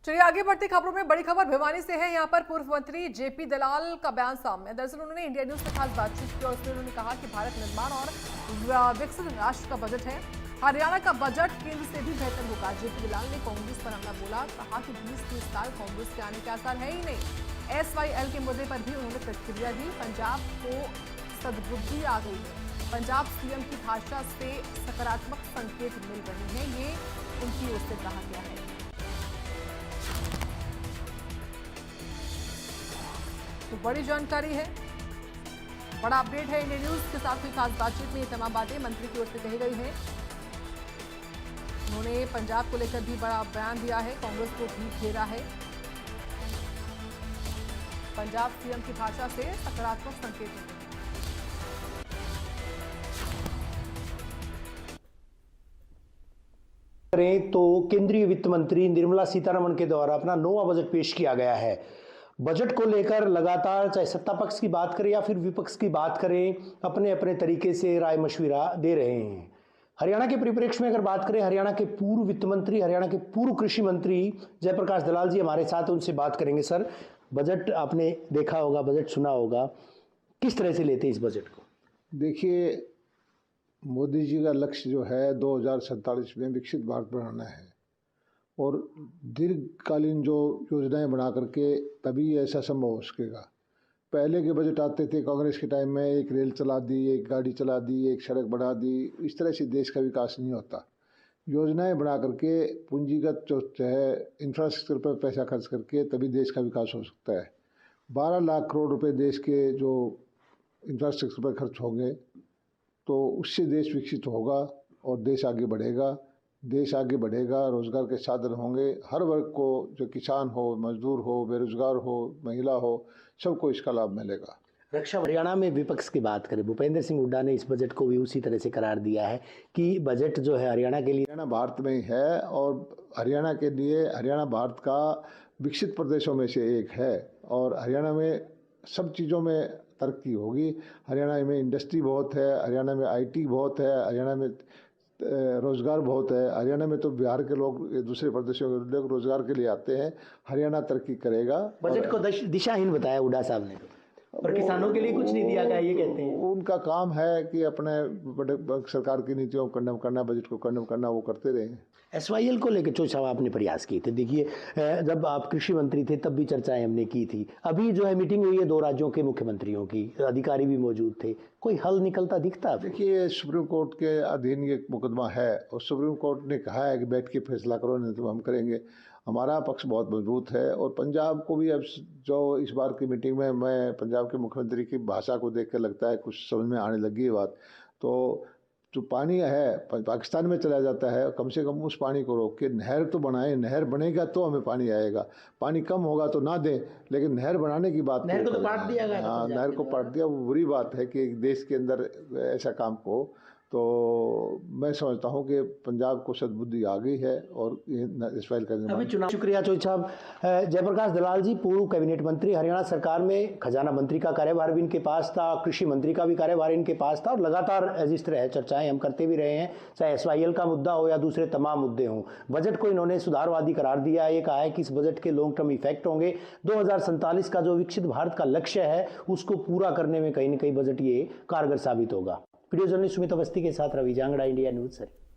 चलिए आगे बढ़ते खबरों में बड़ी खबर भिवानी से है। यहाँ पर पूर्व मंत्री जेपी दलाल का बयान सामने है। दरअसल उन्होंने इंडिया न्यूज से खास बातचीत की और उसमें उन्होंने कहा कि भारत निर्माण और विकसित राष्ट्र का बजट है। हरियाणा का बजट केंद्र से भी बेहतर होगा। जेपी दलाल ने कांग्रेस पर हमला बोला, कहा कि 20-30 साल कांग्रेस के आने के आसार है ही नहीं। SYL के मुद्दे पर भी उन्होंने प्रतिक्रिया दी। पंजाब को सद्बुद्धि आ गई है। पंजाब सीएम की भाषा से सकारात्मक संकेत मिल रहे हैं, ये उनकी ओर से कहा गया है। तो बड़ी जानकारी है, बड़ा अपडेट है। इंडिया न्यूज के साथ हुई खास बातचीत में ये तमाम बातें मंत्री की ओर से कही गई हैं। उन्होंने पंजाब को लेकर भी बड़ा बयान दिया है, कांग्रेस को भी घेरा है। पंजाब सीएम की भाषा से सकारात्मक संकेत मिले हैं। करें तो केंद्रीय वित्त मंत्री निर्मला सीतारमण के द्वारा अपना 9वां बजट पेश किया गया है। बजट को लेकर लगातार चाहे सत्ता पक्ष की बात करें या फिर विपक्ष की बात करें, अपने अपने तरीके से राय मशविरा दे रहे हैं। हरियाणा के परिप्रेक्ष्य में अगर बात करें, हरियाणा के पूर्व वित्त मंत्री, हरियाणा के पूर्व कृषि मंत्री जयप्रकाश दलाल जी हमारे साथ, उनसे बात करेंगे। सर, बजट आपने देखा होगा, बजट सुना होगा, किस तरह से लेते हैं इस बजट को? देखिए, मोदी जी का लक्ष्य जो है 2047 में विकसित भारत बनाना है और दीर्घकालीन जो योजनाएं बना करके तभी ऐसा संभव हो सकेगा। पहले के बजट आते थे कांग्रेस के टाइम में, एक रेल चला दी, एक गाड़ी चला दी, एक सड़क बढ़ा दी, इस तरह से देश का विकास नहीं होता। योजनाएं बना करके पूंजीगत जो है इंफ्रास्ट्रक्चर पर पैसा खर्च करके तभी देश का विकास हो सकता है। 12 लाख करोड़ रुपए देश के जो इंफ्रास्ट्रक्चर पर खर्च होंगे तो उससे देश विकसित होगा और देश आगे बढ़ेगा। देश आगे बढ़ेगा, रोजगार के साधन होंगे, हर वर्ग को, जो किसान हो, मजदूर हो, बेरोजगार हो, महिला हो, सबको इसका लाभ मिलेगा। रक्षा हरियाणा में विपक्ष की बात करें, भूपेंद्र सिंह हुड्डा ने इस बजट को भी उसी तरह से करार दिया है कि बजट जो है हरियाणा के लिए, हरियाणा भारत में ही है और हरियाणा के लिए, हरियाणा भारत का विकसित प्रदेशों में से एक है और हरियाणा में सब चीज़ों में तरक्की होगी। हरियाणा में इंडस्ट्री बहुत है, हरियाणा में IT बहुत है, हरियाणा में रोजगार बहुत है। हरियाणा में तो बिहार के लोग दूसरे प्रदेशों के लोग रोजगार के लिए आते हैं। हरियाणा तरक्की करेगा। बजट को दिशाहीन बताया हुड्डा साहब ने, और किसानों के लिए कुछ नहीं दिया गया, ये कहते हैं। उनका काम है कि अपने सरकार की नीतियों को कंडेम करना, बजट को कंडेम करना, वो करते रहे। SYL को लेकर जो साहब आपने प्रयास किए थे, देखिए जब आप कृषि मंत्री थे तब भी चर्चाएं हमने की थी। अभी जो है मीटिंग हुई है 2 राज्यों के मुख्यमंत्रियों की, अधिकारी भी मौजूद थे, कोई हल निकलता दिखता? देखिए, सुप्रीम कोर्ट के अधीन ये मुकदमा है और सुप्रीम कोर्ट ने कहा है कि बैठ के फैसला करो, नहीं तो हम करेंगे। हमारा पक्ष बहुत मजबूत है और पंजाब को भी अब जो इस बार की मीटिंग में मैं पंजाब के मुख्यमंत्री की भाषा को देख कर लगता है कुछ समझ में आने लगी है बात। तो जो पानी है पाकिस्तान में चला जाता है, कम से कम उस पानी को रोक के नहर तो बनाएं। नहर बनेगा तो हमें पानी आएगा। पानी कम होगा तो ना दें, लेकिन नहर बनाने की बात, नहर को तो पाट दिया गया। हाँ, नहर को पाट दिया, वो बुरी बात है कि देश के अंदर ऐसा काम को। तो मैं समझता हूँ कि पंजाब को सद्बुद्धि आ गई है और SYL का निर्माण। अभी चुनाव, शुक्रिया चोई साहब। जयप्रकाश दलाल जी पूर्व कैबिनेट मंत्री, हरियाणा सरकार में खजाना मंत्री का कार्यभार भी इनके पास था, कृषि मंत्री का भी कार्यभार इनके पास था और लगातार जिस तरह चर्चाएं हम करते भी रहे हैं, चाहे SYL का मुद्दा हो या दूसरे तमाम मुद्दे हों, बजट को इन्होंने सुधारवादी करार दिया है। ये कहा है कि इस बजट के लॉन्ग टर्म इफेक्ट होंगे। 2047 का जो विकसित भारत का लक्ष्य है उसको पूरा करने में कहीं न कहीं बजट ये कारगर साबित होगा। वीडियो जर्नलिस्ट सुमित अवस्थी के साथ Ravi Jangra, India News. Sir.